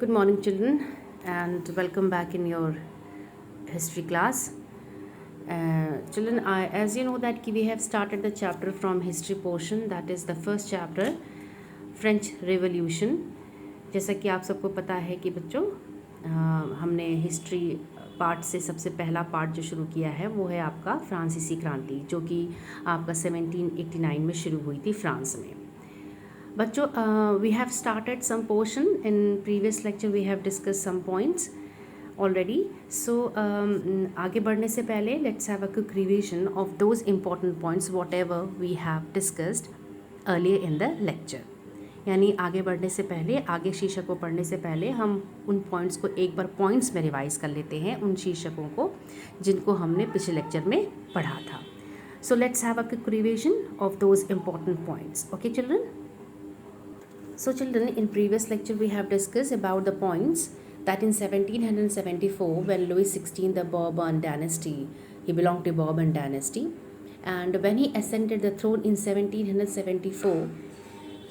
Good morning, children, and welcome back in your history class. Children, as you know that we have started the chapter from history portion, that is the first chapter, French Revolution. जैसा कि आप सबको पता है कि बच्चों हमने history part से सबसे पहला पार्ट जो शुरू किया है वो है आपका फ्रांसीसी क्रांति, जो कि आपका 1789 में शुरू हुई थी फ्रांस में. बच्चों, we have started some portion in previous lecture. We have discussed some points already. So आगे बढ़ने से पहले let's have a quick revision of those important points whatever we have discussed earlier in the lecture. यानी आगे बढ़ने से पहले, आगे शीर्षक को पढ़ने से पहले हम उन पॉइंट्स को एक बार पॉइंट्स में रिवाइज कर लेते हैं, उन शीर्षकों को जिनको हमने पिछले लेक्चर में पढ़ा था. So let's have a quick revision of those important points. Okay, children? So children, in previous lecture we have discussed about the points that in 1774 when Louis XVI, the Bourbon dynasty, he belonged to Bourbon dynasty, and when he ascended the throne in 1774,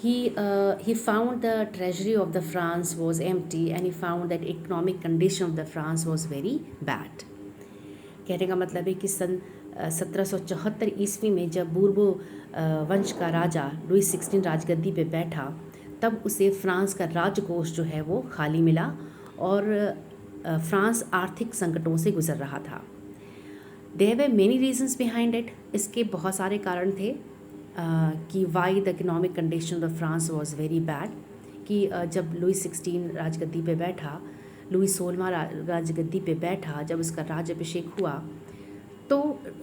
he found the treasury of the France was empty and he found that economic condition of the France was very bad. कहने का मतलब है कि सन 1774 ईस्वी में जब बूर्बो वंश का राजा लुई 16 राजगद्दी पे बैठा, तब उसे फ्रांस का राजकोष जो है वो खाली मिला और फ्रांस आर्थिक संकटों से गुजर रहा था. There were many reasons behind it. इसके बहुत सारे कारण थे कि why the economic condition of France was very bad. कि जब लुई 16 राजगद्दी पे बैठा, लुई 16वां राजगद्दी पे बैठा, जब उसका राज्याभिषेक हुआ तो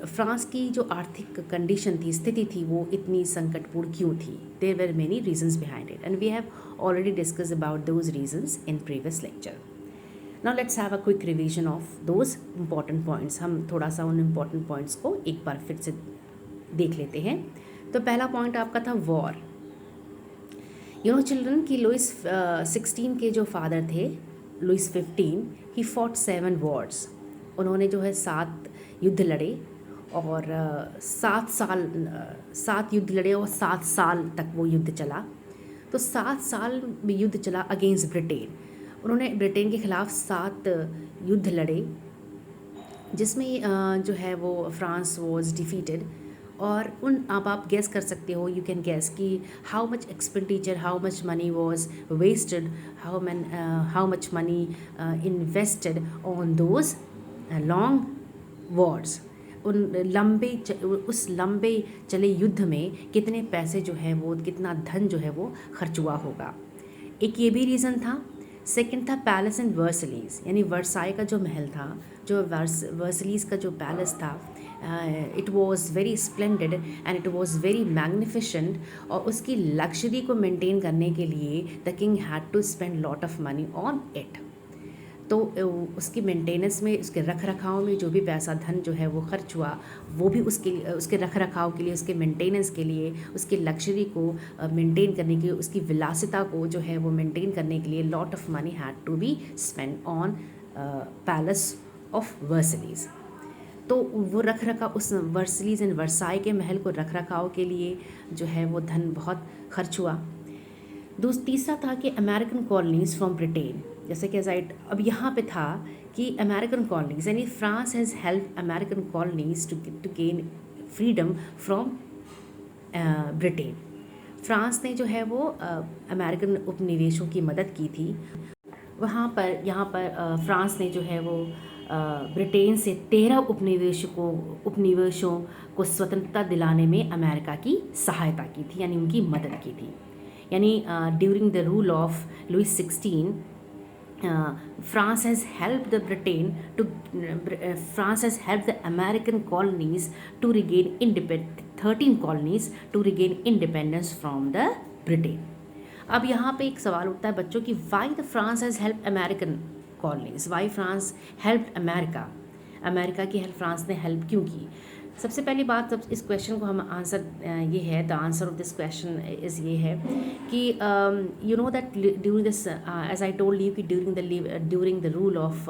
फ्रांस की जो आर्थिक कंडीशन थी, स्थिति थी, वो इतनी संकटपूर्ण क्यों थी. There were many reasons behind it and we have already discuss about those reasons in previous lecture. Now let's have a quick revision of those important points. हम थोड़ा सा उन इम्पॉर्टेंट पॉइंट्स को एक बार फिर से देख लेते हैं. तो पहला पॉइंट आपका था वॉर. यू नो चिल्ड्रन कि लुइस 16 के जो फादर थे, लुइस 15, ही फॉट 7 वॉर्स. उन्होंने जो है 7 युद्ध लड़े और 7 युद्ध लड़े और 7 साल तक वो युद्ध चला. तो 7 साल में युद्ध चला अगेंस्ट ब्रिटेन. उन्होंने ब्रिटेन के ख़िलाफ़ 7 युद्ध लड़े, जिसमें जो है वो फ्रांस वॉज डिफीटेड. और उन आप गेस कर सकते हो, यू कैन गेस कि how much expenditure, how much money was wasted, how much money invested on those long wars. उस लंबे चले युद्ध में कितने पैसे जो है वो, कितना धन जो है वो खर्च हुआ होगा. एक ये भी रीज़न था. सेकंड था पैलेस एंड वर्सलीज, यानी वर्साई का जो महल था, जो वर्सलीज का जो पैलेस था, it was very splendid and it was very magnificent. और उसकी लग्जरी को मेंटेन करने के लिए the king had to spend lot of money on it. तो उसकी मेंटेनेंस में, उसके रख रखाव में जो भी पैसा धन जो है वो खर्च हुआ, वो भी उसके रख रखाव के लिए, उसके मेंटेनेंस के लिए, उसकी लग्जरी को मेंटेन करने के लिए, उसकी विलासिता को जो है वो मेंटेन करने के लिए lot of money had to be spend on palace of Versailles. तो वो रख रखाव, उस वर्सलीज एंड वर्साई के महल को रख रखाव के लिए जो है वो धन बहुत खर्च हुआ. तीसरा था कि अमेरिकन कॉलोनीज फ्रॉम ब्रिटेन. जैसे कि अब यहाँ पे था कि अमेरिकन कॉलोनीज, यानी France has help American colonies to gain freedom from Britain. France ने जो है वो अमेरिकन उपनिवेशों की मदद की थी. यहाँ पर फ्रांस ने जो है वो ब्रिटेन से 13 उपनिवेशों को स्वतंत्रता दिलाने में अमेरिका की सहायता की थी, यानी उनकी मदद की थी. यानी during the rule of Louis 16, France has helped the American colonies to regain 13 colonies to regain independence from the Britain. अब यहाँ पे एक सवाल उठता है बच्चों कि why the France has helped American colonies, why France helped America. America की हेल्प फ्रांस ने हेल्प क्यों की. सबसे पहली बात, जब इस क्वेश्चन को हम आंसर ये है, the answer of this question is ये है कि you know that during this, as I told you कि during the rule of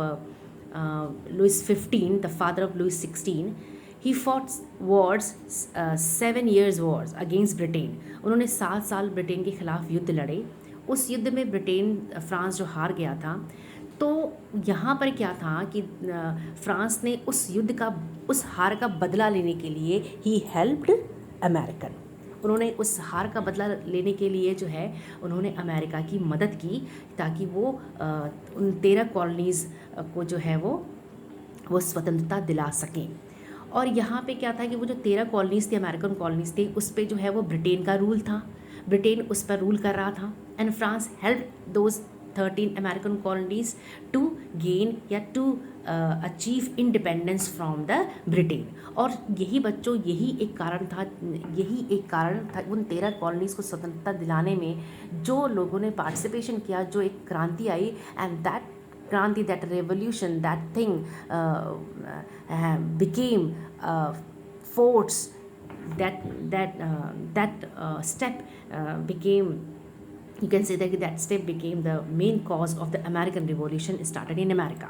Louis 15, the father of Louis 16, he fought wars 7 years wars against Britain. उन्होंने 7 साल Britain के ख़िलाफ़ युद्ध लड़े उस युद्ध में ब्रिटेन फ्रांस जो हार गया था, तो यहाँ पर क्या था कि फ्रांस ने उस युद्ध का, उस हार का बदला लेने के लिए ही हेल्प्ड अमेरिकन। उन्होंने उस हार का बदला लेने के लिए जो है उन्होंने अमेरिका की मदद की, ताकि वो उन 13 कॉलोनीज़ को जो है वो स्वतंत्रता दिला सकें। और यहाँ पे क्या था कि वो जो 13 कॉलोनीज़ थी, अमेरिकन कॉलोनीज़ थी, उस पे जो है वो ब्रिटेन का रूल था, ब्रिटेन उस पर रूल कर रहा था। And France help those 13 American colonies to gain या to achieve independence from the Britain. और यही बच्चों, यही एक कारण था उन 13 कॉलोनीज़ को स्वतंत्रता दिलाने में, जो लोगों ने पार्टिसिपेशन किया, जो एक क्रांति आई, and that Kranti, that revolution, that thing became force. That step became, you can say that step became the main cause of the American Revolution started in America.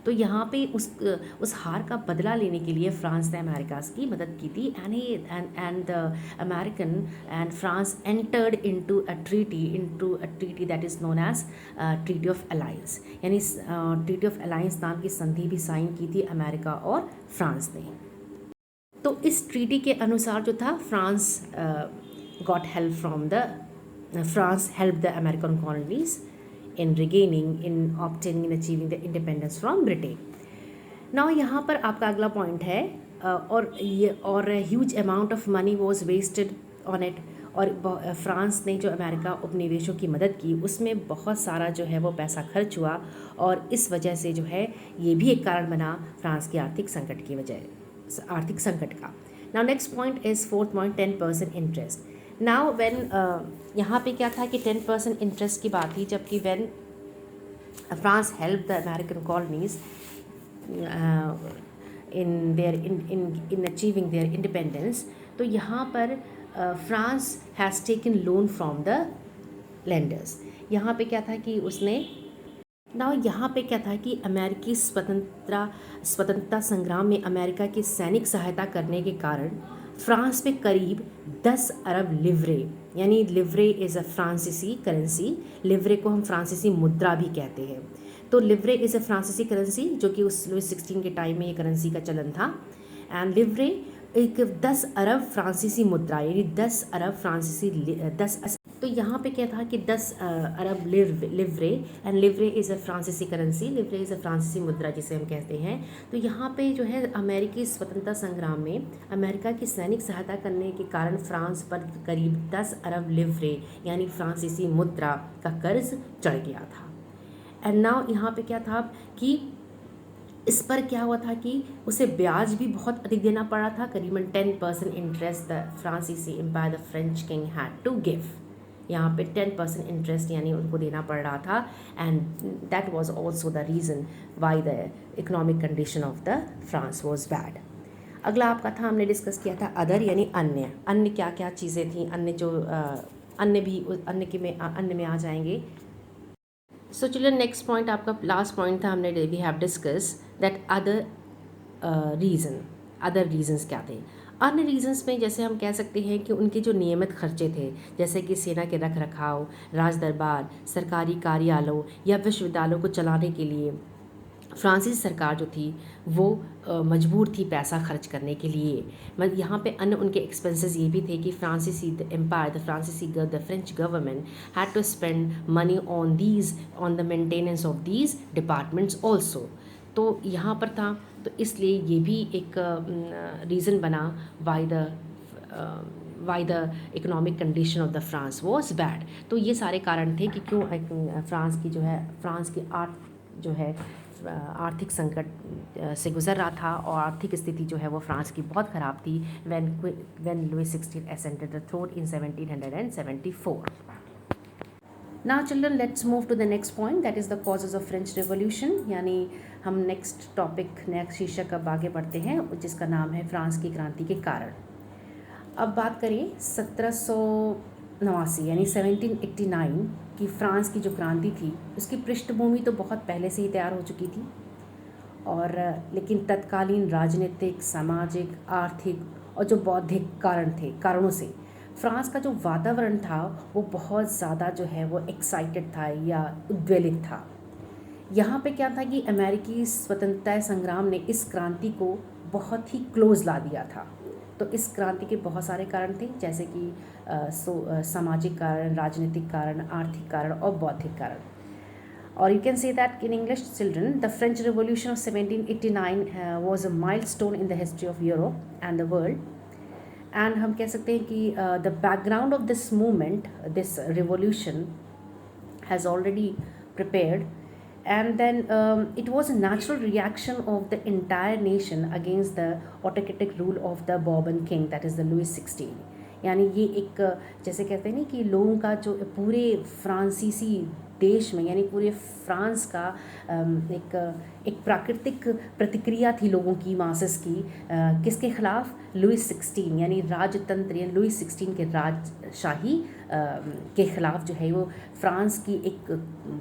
तो यहाँ पे उस हार का बदला लेने के लिए फ्रांस ने अमेरिका की मदद की थी। And the American and France entered into a treaty that is known as treaty of alliance, यानी ट्रीटी ऑफ अलायंस नाम की संधि भी साइन की थी अमेरिका और फ्रांस ने। तो इस ट्रीटी के अनुसार जो था, France got help from the France help the American colonies in regaining, in obtaining, in achieving the independence from Britain. Now यहाँ पर आपका अगला पॉइंट है, और huge amount of money was wasted on it. और फ्रांस ने जो America उपनिवेशों की मदद की, उसमें बहुत सारा जो है वो पैसा खर्च हुआ, और इस वजह से जो है ये भी एक कारण बना फ्रांस की आर्थिक संकट का। Now next point is fourth point, 10% interest. Now when यहाँ पे क्या था कि 10% इंटरेस्ट की बात थी, जबकि when France help the American colonies in achieving their independence, तो यहाँ पर France has taken loan from the lenders. यहाँ पे क्या था कि उसने यहाँ पे क्या था कि अमेरिकी स्वतंत्रता संग्राम में अमेरिका की सैनिक सहायता करने के कारण फ्रांस में करीब 10 अरब लिवरे, यानी लिवरे इज़ अ फ्रांसीसी करेंसी, लिवरे को हम फ्रांसीसी मुद्रा भी कहते हैं। तो लिवरे इज़ अ फ्रांसीसी करेंसी, जो कि उस लुई 16 के टाइम में ये करेंसी का चलन था। एंड लिवरे एक 10 अरब फ्रांसीसी मुद्रा, यानी 10 अरब फ्रांसीसी 10। तो यहाँ पे क्या था कि 10 अरब लिवरे, एंड लिवरे इज़ अ फ्रांसीसी करेंसी, लिवरे इज़ अ फ्रांसीसी मुद्रा जिसे हम कहते हैं। तो यहाँ पे जो है अमेरिकी स्वतंत्रता संग्राम में अमेरिका की सैनिक सहायता करने के कारण फ्रांस पर करीब 10 अरब लिवरे यानी फ्रांसीसी मुद्रा का कर्ज चढ़ गया था। एंड नाउ यहाँ पे क्या था कि इस पर क्या हुआ था कि उसे ब्याज भी बहुत अधिक देना पड़ा था, करीबन 10% इंटरेस्ट द फ्रांसीसी empire the French king had to give. यहाँ पे 10% इंटरेस्ट यानी उनको देना पड़ रहा था, and that was also the reason why the economic condition of the France was bad. अगला आपका था, हमने डिस्कस किया था अदर, यानी अन्य क्या क्या चीज़ें थी, अन्य में आ जाएंगे। सो चिल्ड्रन, नेक्स्ट पॉइंट आपका लास्ट पॉइंट था, हमने we have discuss that other reasons क्या थे। अन्य रीजंस में जैसे हम कह सकते हैं कि उनके जो नियमित खर्चे थे, जैसे कि सेना के रख रखाव, राज दरबार, सरकारी कार्यालयों या विश्वविद्यालयों को चलाने के लिए फ्रांसीसी सरकार जो थी वो मजबूर थी पैसा खर्च करने के लिए। यहाँ पे अन्य उनके एक्सपेंसेस ये भी थे कि फ्रांसीसी the French government had to spend money on the maintenance of these departments also. तो यहाँ पर था, तो इसलिए ये भी एक रीज़न बना Y the economic condition of the France was bad. तो ये सारे कारण थे कि क्यों फ्रांस की आर्थिक संकट से गुजर रहा था, और आर्थिक स्थिति जो है वो फ्रांस की बहुत ख़राब थी when Louis XVI ascended the throne in 1774. Now children, let's move to the next point, that is the causes of French Revolution, यानी हम नेक्स्ट शीर्षक अब आगे बढ़ते हैं, जिसका नाम है फ्रांस की क्रांति के कारण। अब बात करें 1789 यानी 1789 की फ्रांस की जो क्रांति थी, उसकी पृष्ठभूमि तो बहुत पहले से ही तैयार हो चुकी थी, और लेकिन तत्कालीन राजनीतिक, सामाजिक, आर्थिक और जो बौद्धिक कारणों से फ्रांस का जो वातावरण था वो बहुत ज़्यादा जो है वो एक्साइटेड था या उद्वेलित था। यहाँ पे क्या था कि अमेरिकी स्वतंत्रता संग्राम ने इस क्रांति को बहुत ही क्लोज ला दिया था। तो इस क्रांति के बहुत सारे कारण थे, जैसे कि सामाजिक कारण, राजनीतिक कारण, आर्थिक कारण और बौद्धिक कारण। Or you can say that in English, children, the French Revolution of 1789 was a milestone in the history of Europe and the world. And हम कह सकते हैं कि the background of this movement, this revolution, has already prepared, and then it was a natural reaction of the entire nation against the autocratic rule of the Bourbon king, that is the Louis XVI. यानी ये एक जैसे कहते हैं ना कि लोगों का जो पूरे फ्रांसीसी देश में यानी पूरे फ्रांस का एक प्राकृतिक प्रतिक्रिया थी लोगों की, मासेस की, किसके खिलाफ? लुइस 16 यानी राजतंत्र या लुइस 16 के राजशाही के ख़िलाफ़ जो है वो फ्रांस की एक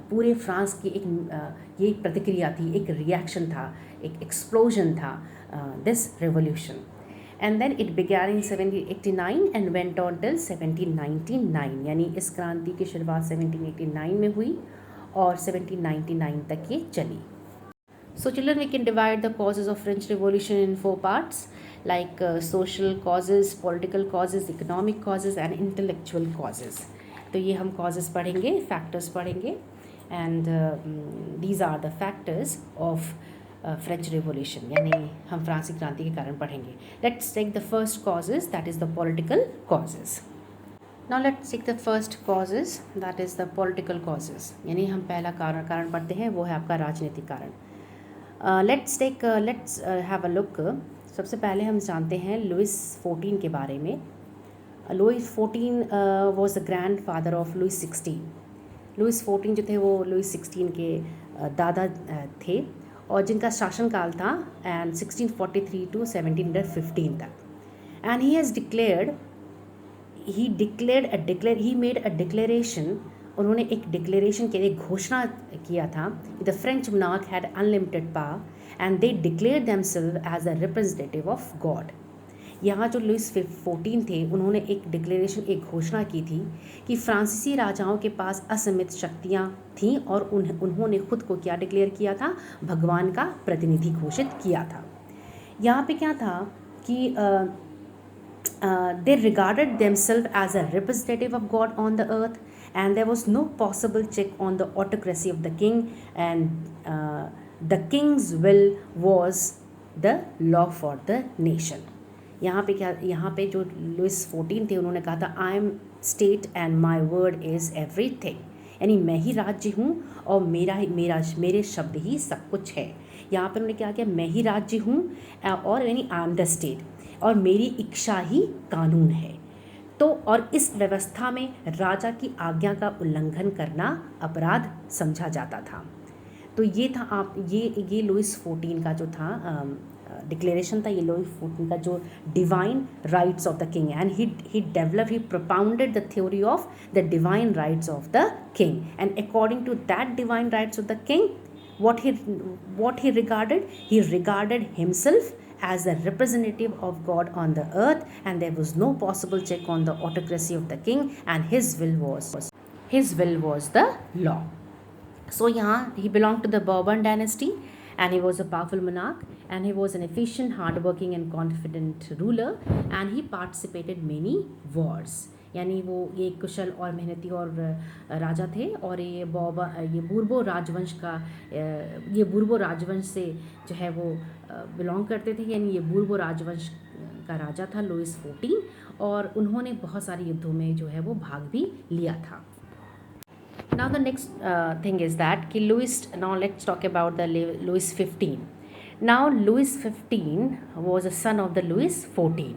पूरे फ्रांस की ये एक प्रतिक्रिया थी, एक रिएक्शन था, एक एक्सप्लोजन था, this revolution. And then it began in 1789 and went on till 1799, यानी इस क्रांति की शुरुआत 1789 में हुई और 1799 तक ये चली। So children, we can divide the causes of French Revolution in 4 parts, like social causes, political causes, economic causes and intellectual causes. तो ये हम causes पढ़ेंगे, factors पढ़ेंगे, and these are the factors of French Revolution, यानी हम फ्रांसी क्रांति के कारण पढ़ेंगे। Let's take the first causes, that is the political causes. Now let's take the first causes, that is the political causes, यानी हम पहला कारण पढ़ते हैं, वो है आपका राजनीतिक कारण। Let's have a look. सबसे पहले हम जानते हैं लुइस 14 के बारे में। Louis 14 was the grand father of Louis 16। Louis 14 जो थे वो लुइस 16 के दादा थे और जिनका शासनकाल था एंड 1643 to 1715 तक। And he has made a declaration, उन्होंने एक डिक्लेरेशन के लिए घोषणा किया था, the French monarch had unlimited power and they declare themselves as a representative of God. यहाँ जो लुइस 14 थे उन्होंने एक डिक्लेरेशन, एक घोषणा की थी कि फ्रांसीसी राजाओं के पास असीमित शक्तियाँ थीं और उन्होंने खुद को क्या डिक्लेयर किया था? भगवान का प्रतिनिधि घोषित किया था। यहाँ पे क्या था कि they regarded themselves as a representative of God on the earth, and there was no possible check on the autocracy of the king, and the king's will was the law for the nation. यहाँ पे जो Louis 14 थे उन्होंने कहा था I am state and my word is everything, यानी मैं ही राज्य हूँ और मेरे शब्द ही सब कुछ है। यहाँ पर उन्होंने क्या किया? मैं ही राज्य हूँ और यानी आई एम द स्टेट और मेरी इच्छा ही कानून है। तो और इस व्यवस्था में राजा की आज्ञा का उल्लंघन करना अपराध समझा जाता था। तो ये था ये लुइस 14 का जो था डिक्लेरेशन था, ये लुइस 14 का जो divine rights of the king, and he propounded the theory of the divine rights of the king, and according to that divine rights of the king, what he regarded himself as a representative of God on the earth, and there was no possible check on the autocracy of the king, and his will was the law. So यहाँ he belonged to the Bourbon dynasty, and he was a powerful monarch, and he was an efficient, hardworking and confident ruler, and he participated many wars. यानी वो ये कुशल और मेहनती और राजा थे और ये बूर्बो राजवंश से जो है वो बिलोंग करते थे, यानी ये बूर्बो राजवंश का राजा था लुइस 14, और उन्होंने बहुत सारे युद्धों में जो है वो भाग भी लिया था। Now the next thing is that कि now let's talk about the Louis 15. Now Louis 15 was a son of the Louis 14.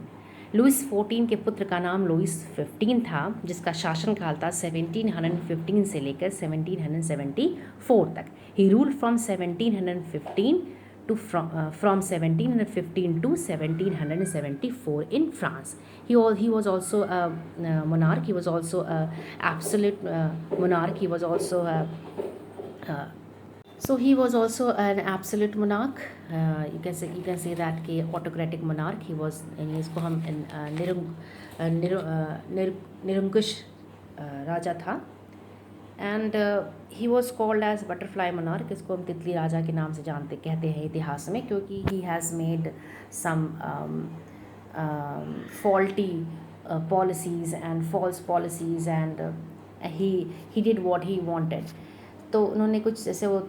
Louis 14 के पुत्र का नाम लुइस 15 था, जिसका शासनकाल था 1715 से लेकर 1774 तक। He ruled from 1715 to from 1715 to 1774 in France. He was also a monarch. He was also a absolute monarch. He was also So he was also an absolute monarch. You can say that कि autocratic monarch he was, यानी इसको हम निरंकुश राजा था. And he was called as butterfly monarch. इसको हम तितली राजा के नाम से जानते कहते हैं इतिहास में, क्योंकि he has made some faulty policies and false policies, and he did what he wanted. तो उन्होंने कुछ जैसे वो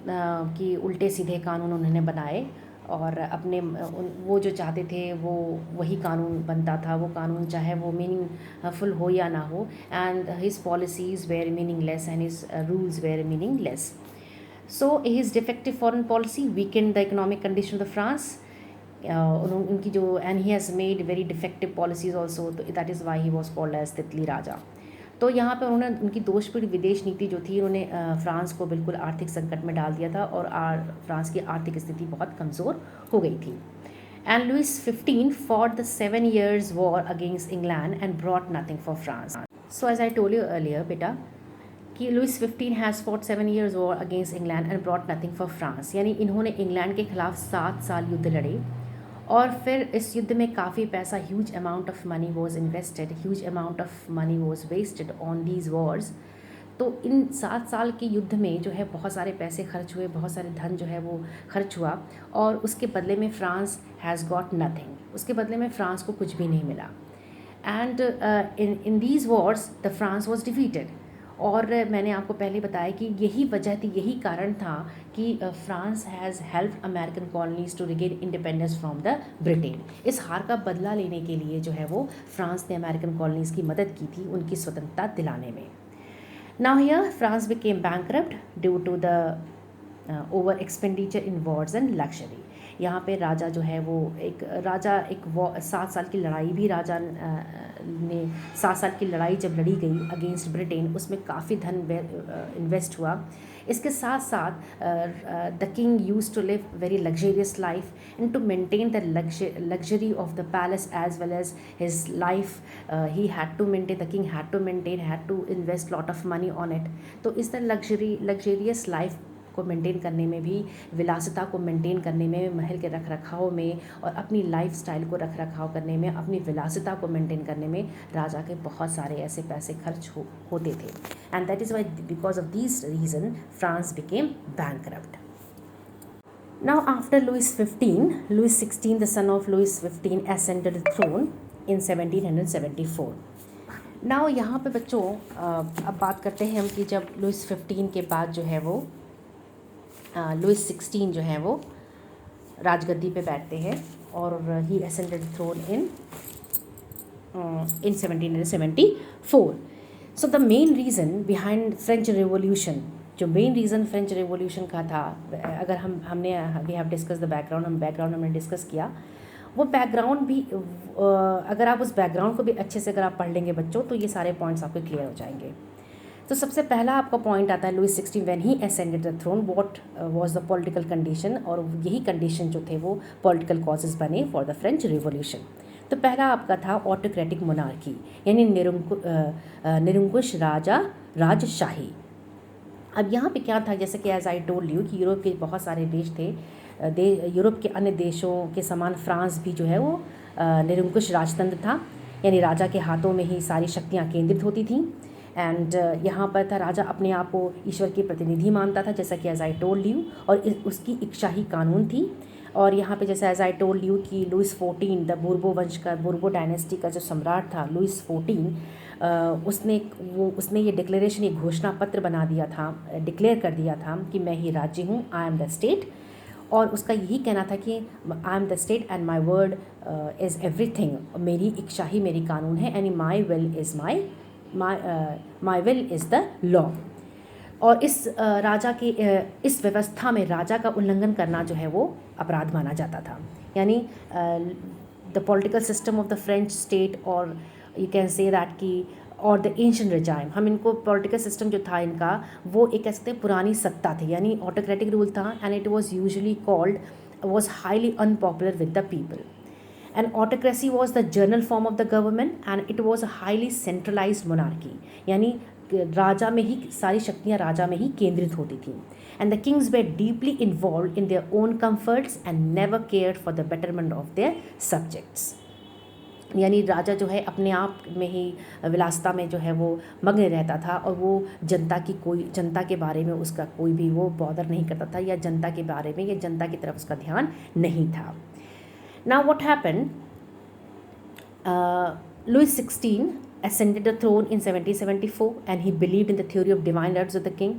कि उल्टे सीधे कानून उन्होंने बनाए, और अपने वो जो चाहते थे वो वही कानून बनता था. वो कानून चाहे वो मीनिंगफुल हो या ना हो, and his policies were meaningless and his rules were meaningless. So his defective foreign policy weakened the economic condition of France. उनकी जो and he has made very defective policies also, तो that is why he was called as तितली राजा. तो यहाँ पे उन्होंने उनकी दोषपूर्ण विदेश नीति जो थी, उन्होंने फ्रांस को बिल्कुल आर्थिक संकट में डाल दिया था, और फ्रांस की आर्थिक स्थिति बहुत कमज़ोर हो गई थी. And Louis 15 fought the 7 years war against England and brought nothing for France. So as I told you earlier बेटा कि Louis 15 has fought 7 years war against England and brought nothing for France, यानी इन्होंने England के खिलाफ 7 साल युद्ध लड़े, और फिर इस युद्ध में काफ़ी पैसा, huge amount of money was invested, huge amount of money was wasted on these wars. तो इन 7 साल के युद्ध में जो है बहुत सारे पैसे खर्च हुए, बहुत सारे धन जो है वो खर्च हुआ, और उसके बदले में फ्रांस हैज़ गॉट नथिंग. उसके बदले में फ्रांस को कुछ भी नहीं मिला. And in these Wars the France was defeated. और मैंने आपको पहले बताया कि यही वजह थी, यही कारण था कि France has help American colonies to regain independence from the Britain. इस हार का बदला लेने के लिए जो है वो फ्रांस ने अमेरिकन कॉलोनीज़ की मदद की थी उनकी स्वतंत्रता दिलाने में. Now here France became bankrupt due to the over expenditure in wars and luxury. यहाँ पे राजा जो है वो एक 7 साल की लड़ाई भी राजा ने 7 साल की लड़ाई जब लड़ी गई अगेंस्ट ब्रिटेन, उसमें काफ़ी धन इन्वेस्ट हुआ. इसके साथ साथ the king use to live very luxurious life and to maintain the luxury of the palace as well as his life. He had to maintain, the king had to invest lot of money on it. तो इस तरह luxurious life को maintain करने में भी, विलासिता को maintain करने में, महल के रख रखाव में, और अपनी लाइफस्टाइल को रख रखाव करने में, अपनी विलासिता को मेंटेन करने में राजा के बहुत सारे ऐसे पैसे खर्च होते थे. And that is why because of this reason France became bankrupt. Now after Louis 15, Louis 16 the son of Louis 15 ascended the throne in 1774. Now यहाँ पे बच्चों अब बात करते हैं हम कि जब Louis 15 के बाद जो है वो Louis 16 जो है वो राजगद्दी पे बैठते हैं, और ही ascended the throne in 1774. So the main reason behind French Revolution, जो मेन रीज़न फ्रेंच रेवोल्यूशन का था, अगर हमने we have discuss the background, हमने डिस्कस किया वो बैकग्राउंड भी. अगर आप उस बैकग्राउंड को भी अच्छे से अगर आप पढ़ लेंगे बच्चों, तो ये सारे पॉइंट्स आपके क्लियर हो जाएंगे. तो सबसे पहला आपका पॉइंट आता है Louis 16 when he ascended the throne, what was the political condition, और यही कंडीशन जो थे वो पॉलिटिकल कॉजेज बने फॉर द फ्रेंच रिवॉल्यूशन. तो पहला आपका था ऑटोक्रेटिक मोनार्की, यानी निरंकुश राजशाही. अब यहाँ पे क्या था, जैसे कि एज आई टोल्ड यू कि यूरोप के बहुत सारे देश थे, यूरोप के अन्य देशों के समान फ्रांस भी जो है वो निरंकुश राजतंत्र था, यानी राजा के हाथों में ही सारी शक्तियाँ केंद्रित होती थीं. एंड यहाँ पर था राजा अपने आप को ईश्वर की प्रतिनिधि मानता था, जैसा कि एज आई टोल्ड यू, और उसकी इच्छा ही कानून थी. और यहाँ पे जैसे एज आई टोल्ड यू कि Louis 14 द बुर्बो वंश का, बुर्बो डायनेस्टी का जो सम्राट था Louis 14, उसने ये डिक्लेरेशन, ये घोषणा पत्र बना दिया था, डिक्लेयर कर दिया था कि मैं ही राज्य हूँ, आई एम द स्टेट. और उसका यही कहना था कि I am the state and my word is everything, मेरी इच्छा ही मेरी कानून है, and my will is the law. और इस राजा की इस व्यवस्था में राजा का उल्लंघन करना जो है वो अपराध माना जाता था. यानी the political system of the French state, और यू कैन से दैट कि और द एंशिएंट रिजाइम, हम इनको पॉलिटिकल सिस्टम जो था इनका वो एक कह सकते हैं पुरानी सत्ता थी, यानी ऑटोक्रेटिक रूल था. And it was usually called, was highly unpopular with the people. And autocracy was the journal form of the government and it was a highly centralised monarchy, यानी राजा में ही सारी शक्तियाँ राजा में ही केंद्रित होती थी. and the kings were deeply involved in their own comforts and never cared for the betterment of their subjects. यानी राजा जो है अपने आप में ही विलासिता में जो है वो मग्न रहता था और वो जनता के बारे में उसका कोई भी वो बॉदर नहीं करता था या जनता के बारे में या जनता की तरफ उसका ध्यान नहीं था. Now what happened, Louis XVI ascended the throne in 1774 and he believed in the theory of divine rights of the king.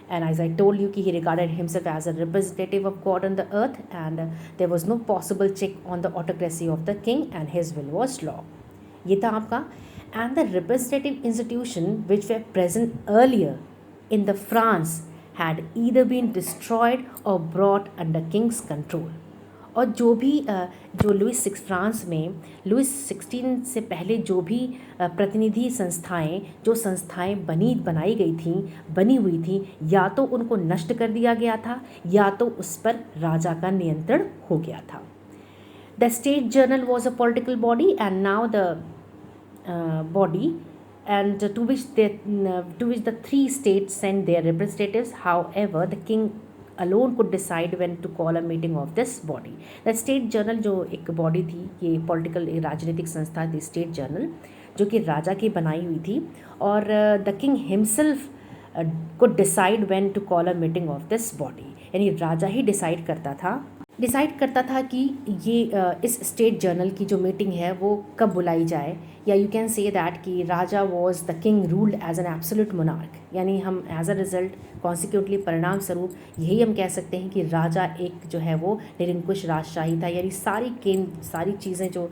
And as I told you, he regarded himself as a representative of God on the earth, and there was no possible check on the autocracy of the king, and his will was law. ये था आपका. And the representative institution which were present earlier in the France had either been destroyed or brought under king's control. और जो France में Louis 16 से पहले जो भी प्रतिनिधि संस्थाएं बनी हुई थी या तो उनको नष्ट कर दिया गया था या तो उस पर राजा का नियंत्रण हो गया था. The state journal was a political body and now the body and to which the three states sent their representatives. However, the king alone could decide when to call a meeting of this body. The state journal जो एक body थी, ये political राजनीतिक संस्था थी state journal, जो कि राजा की बनाई हुई थी, और the king himself could decide when to call a meeting of this body. यानी राजा ही डिसाइड करता था कि ये इस स्टेट जर्नल की जो मीटिंग है वो कब बुलाई जाए. या यू कैन से दैट कि raja was the king ruled as an absolute monarch. यानी हम एज अ रिजल्ट कॉन्सिक्यूटली परिणाम स्वरूप यही हम कह सकते हैं कि राजा एक जो है वो निरंकुश राजशाही था. यानी सारी चीज़ें जो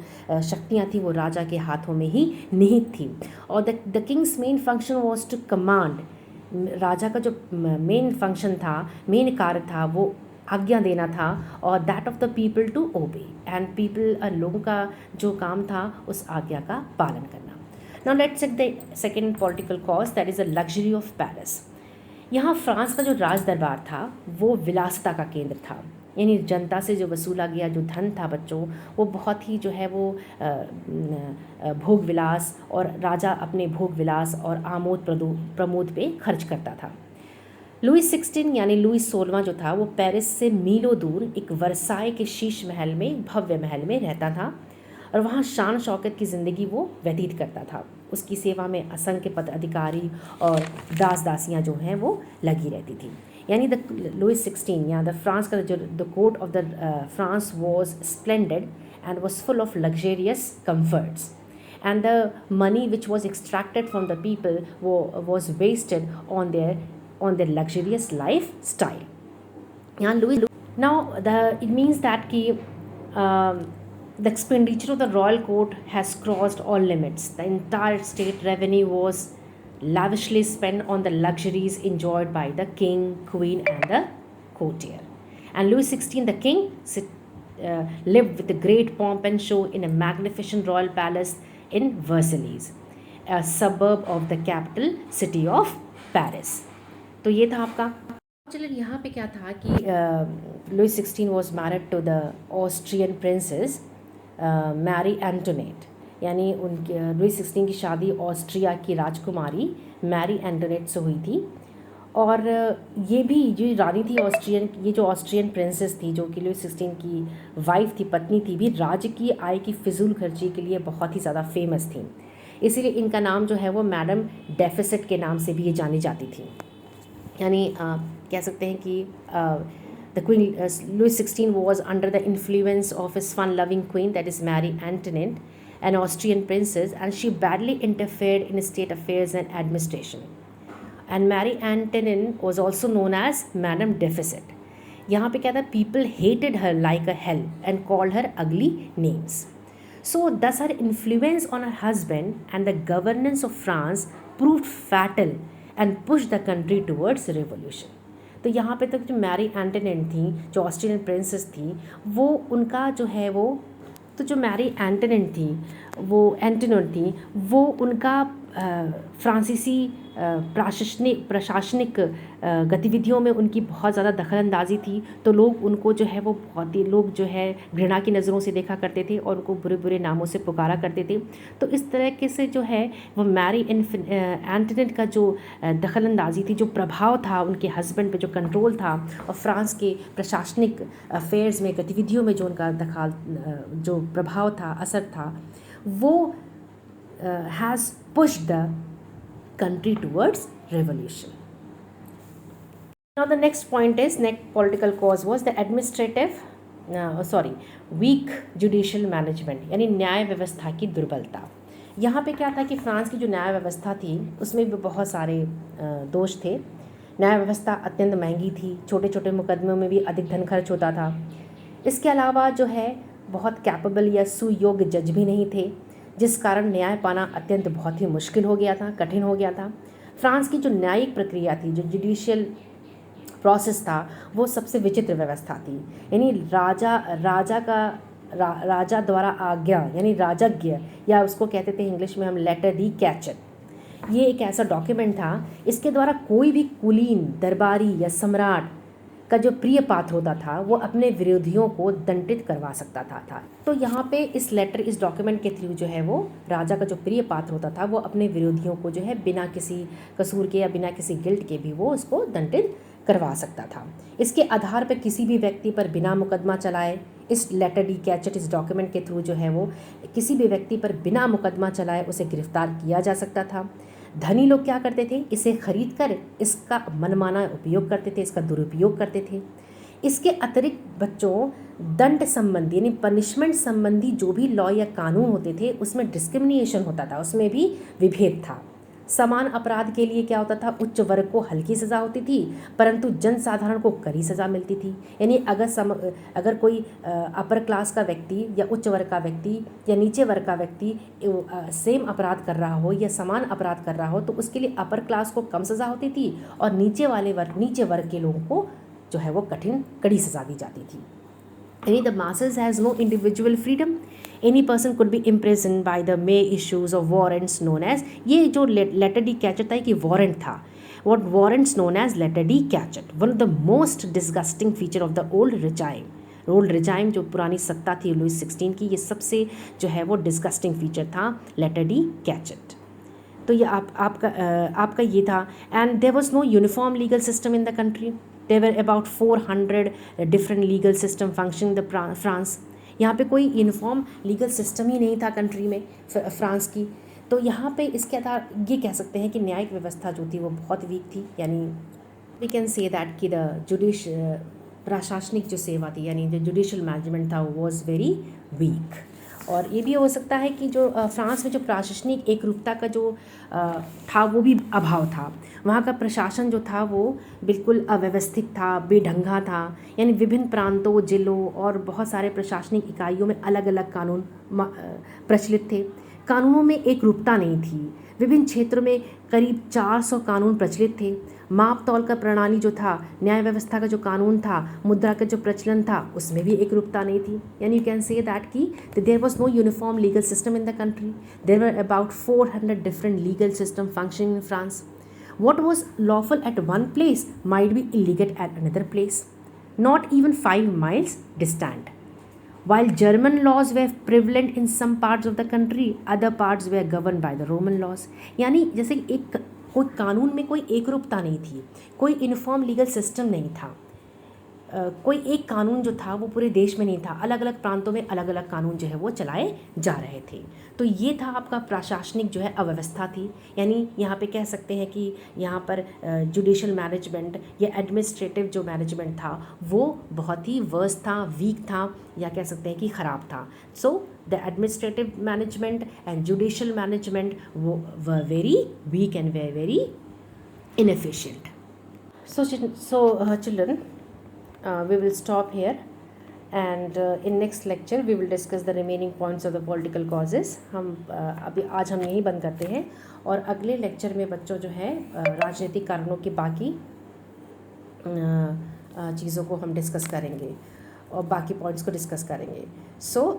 शक्तियाँ थी वो राजा के हाथों में ही निहित थी. और the king's main function was to command. राजा का जो मेन फंक्शन था, मेन कार्य था, वो आज्ञा देना था, और that of the people to obey. And लोगों का जो काम था उस आज्ञा का पालन करना. Now let's check the second political cause, that is the luxury of palace. यहाँ फ्रांस का जो राज दरबार था वो विलासिता का केंद्र था. यानी जनता से जो वसूला गया जो धन था बच्चों, वो बहुत ही जो है वो भोग विलास, और राजा अपने भोग विलास और आमोद प्रमोद पे खर्च करता था. लुइस 16 यानी लुइस 16वां जो था वो पेरिस से मीलों दूर एक वर्साई के शीर्ष महल में, भव्य महल में रहता था, और वहाँ शान शौकत की ज़िंदगी वो व्यतीत करता था. उसकी सेवा में असंख्य पदाधिकारी और दास दासियाँ जो हैं वो लगी रहती थी. यानी द लुइस 16 या द फ्रांस का जो the court of the France was splendid and was full of luxurious comforts, and the money which was extracted from the people was wasted on their luxurious lifestyle. Now it means that the expenditure of the royal court has crossed all limits. The entire state revenue was lavishly spent on the luxuries enjoyed by the king, queen and the courtier. And Louis XVI, the king, lived with a great pomp and show in a magnificent royal palace in Versailles, a suburb of the capital city of Paris. तो ये था आपका. चलिए यहाँ पे क्या था कि Louis 16 was married to the Austrian princess Marie Antoinette. यानी उनके लुइस 16 की शादी ऑस्ट्रिया की राजकुमारी मैरी एंटोनेट से हुई थी. और ये भी जो रानी थी ऑस्ट्रियन, ये जो ऑस्ट्रियन प्रिंसेस थी जो कि लुइस 16 की वाइफ थी, पत्नी थी, भी राज्य की आय की फिजूल खर्ची के लिए बहुत ही ज़्यादा फेमस थी. इसीलिए इनका नाम जो है वो मैडम डेफिसिट के नाम से भी ये जानी जाती थी. यानी कह सकते हैं कि the queen Louis 16 was under the influence of his fun loving queen, that is Marie Antoinette, an Austrian princess, and she badly interfered in state affairs and administration. And Marie Antoinette was also known as Madame Deficit. यहाँ पे क्या था, people hated her like a hell and called her ugly names. So thus her influence on her husband and the governance of France proved fatal and pushed the country towards revolution. तो यहाँ पे तक जो Mary Antoinette थी, जो Austrian princess थी, वो उनका जो है वो, तो जो मैरी एंटोनेट थी वो उनका फ्रांसीसी प्रशासनिक गतिविधियों में उनकी बहुत ज़्यादा दखलंदाजी थी, तो लोग उनको जो है वो बहुत ही लोग जो है घृणा की नज़रों से देखा करते थे और उनको बुरे बुरे नामों से पुकारा करते थे। तो इस तरीके से जो है वो मैरी एंटोनेट का जो दखलंदाजी थी, जो प्रभाव था उनके हस्बैंड पे, जो कंट्रोल था, और फ्रांस के प्रशासनिक अफेयर्स में, गतिविधियों में जो उनका जो प्रभाव था, असर था, वो has pushed the country towards revolution. Now the next point is, next political cause was the weak judicial management, यानी न्याय व्यवस्था की दुर्बलता। यहाँ पे क्या था कि फ्रांस की जो न्याय व्यवस्था थी उसमें भी बहुत सारे दोष थे। न्याय व्यवस्था अत्यंत महंगी थी, छोटे छोटे मुकदमों में भी अधिक धन खर्च होता था। इसके अलावा जो है बहुत कैपेबल या सुयोग्य जज भी नहीं थे, जिस कारण न्याय पाना अत्यंत बहुत ही मुश्किल हो गया था, कठिन हो गया था। फ्रांस की जो न्यायिक प्रक्रिया थी, जो जुडिशियल प्रोसेस था, वो सबसे विचित्र व्यवस्था थी। यानी राजा द्वारा आज्ञा, यानी राजज्ञ, या उसको कहते थे इंग्लिश में हम लेटर दी कैचेट। ये एक ऐसा डॉक्यूमेंट था, इसके द्वारा कोई भी कुलीन, दरबारी या सम्राट का जो प्रिय पात्र होता था वो अपने विरोधियों को दंडित करवा सकता था। तो यहाँ पे इस डॉक्यूमेंट के थ्रू जो है वो राजा का जो प्रिय पात्र होता था वो अपने विरोधियों को जो है बिना किसी कसूर के या बिना किसी गिल्ट के भी वो उसको दंडित करवा सकता था। इसके आधार पर किसी भी व्यक्ति पर बिना मुकदमा चलाए, इस लेटर डी कैचेट, इस डॉक्यूमेंट के थ्रू जो है वो किसी भी व्यक्ति पर बिना मुकदमा चलाए उसे गिरफ्तार किया जा सकता था। धनी लोग क्या करते थे, इसे खरीद कर इसका मनमाना उपयोग करते थे, इसका दुरुपयोग करते थे। इसके अतिरिक्त बच्चों दंड संबंधी यानी पनिशमेंट संबंधी जो भी लॉ या कानून होते थे उसमें डिस्क्रिमिनेशन होता था, उसमें भी विभेद था। समान अपराध के लिए क्या होता था, उच्च वर्ग को हल्की सज़ा होती थी परंतु जनसाधारण को कड़ी सज़ा मिलती थी। यानी अगर कोई अपर क्लास का व्यक्ति या उच्च वर्ग का व्यक्ति या नीचे वर्ग का व्यक्ति सेम अपराध कर रहा हो या समान अपराध कर रहा हो तो उसके लिए अपर क्लास को कम सज़ा होती थी और नीचे वर्ग के लोगों को जो है वो कड़ी सज़ा दी जाती थी। यानी the masses has no individual freedom. Any person could be imprisoned by the may issues of warrants known as, ये जो letter D कैचेट था कि वारंट था, what warrants known as letter D Cachet, one of the most disgusting feature of the old regime जो पुरानी सत्ता थी Louis 16 की, ये सबसे जो है वो डिस्गस्टिंग फीचर था लेटर डी कैचेट। तो ये आपका ये था। And there was no uniform legal system in the country. There were about 400 different legal system functioning the France. यहाँ पे कोई यूनिफॉर्म लीगल सिस्टम ही नहीं था कंट्री में फ्रांस की। तो यहाँ पे इसके आधार ये कह सकते हैं कि न्यायिक व्यवस्था जो थी वो बहुत वीक थी। यानी वी कैन से दैट कि द प्रशासनिक जो सेवा थी यानी जो जुडिशियल मैनेजमेंट था वो वॉज वेरी वीक। और ये भी हो सकता है कि जो फ्रांस में जो प्रशासनिक एकरूपता का जो था वो भी अभाव था। वहाँ का प्रशासन जो था वो बिल्कुल अव्यवस्थित था, बेढंगा था। यानी विभिन्न प्रांतों, जिलों और बहुत सारे प्रशासनिक इकाइयों में अलग अलग कानून प्रचलित थे। कानूनों में एकरूपता नहीं थी। विभिन्न क्षेत्रों में करीब 400 कानून प्रचलित थे। माप तौल का प्रणाली जो था, न्याय व्यवस्था का जो कानून था, मुद्रा का जो प्रचलन था, उसमें भी एकरूपता नहीं थी। यानी यू कैन से दैट कि there was no uniform legal system in the country. There were about 400 different legal system functioning in France. What was lawful at one place might be illegal at another place, not even 5 miles distant. While German laws were prevalent in some parts of the country, other parts were governed by the Roman laws. यानी जैसे कोई कानून में कोई एकरूपता नहीं थी, कोई यूनिफॉर्म लीगल सिस्टम नहीं था, कोई एक कानून जो था वो पूरे देश में नहीं था। अलग अलग प्रांतों में अलग अलग कानून जो है वो चलाए जा रहे थे। तो ये था आपका प्रशासनिक जो है अव्यवस्था थी। यानी यहाँ पे कह सकते हैं कि यहाँ पर जुडिशियल मैनेजमेंट या एडमिनिस्ट्रेटिव जो मैनेजमेंट था वो बहुत ही वर्स था, वीक था, या कह सकते हैं कि ख़राब था। So the administrative management and judicial management वो were very weak and very inefficient. So children, we will stop here, and in next lecture we will discuss the remaining points of the political causes. हम अभी आज हम यहीं बंद करते हैं और अगले लेक्चर में बच्चों जो है राजनीतिक कारणों की बाकी चीज़ों को हम डिस्कस करेंगे और बाकी पॉइंट्स को डिस्कस करेंगे। सो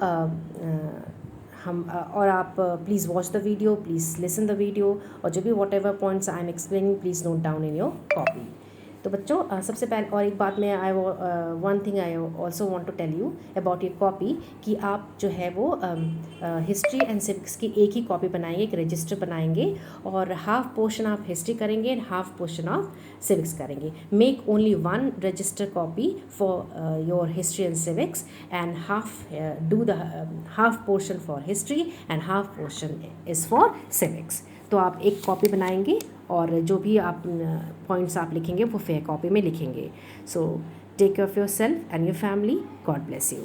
हम और आप please watch the video, please listen the video, और जो भी whatever points I am explaining please note down in your copy. तो बच्चों सबसे पहले और एक बात मैं one thing I also want to tell you about your copy, कि आप जो है वो हिस्ट्री एंड सिविक्स की एक ही कॉपी बनाएंगे, एक रजिस्टर बनाएंगे, और हाफ पोर्शन आप हिस्ट्री करेंगे and half portion of civics करेंगे. Make only one register copy for your history and civics, and do the half portion for history and half portion is for civics. तो आप एक copy बनाएंगे और जो भी आप पॉइंट्स आप लिखेंगे वो फेयर कॉपी में लिखेंगे. So take care of yourself and your family. God bless you.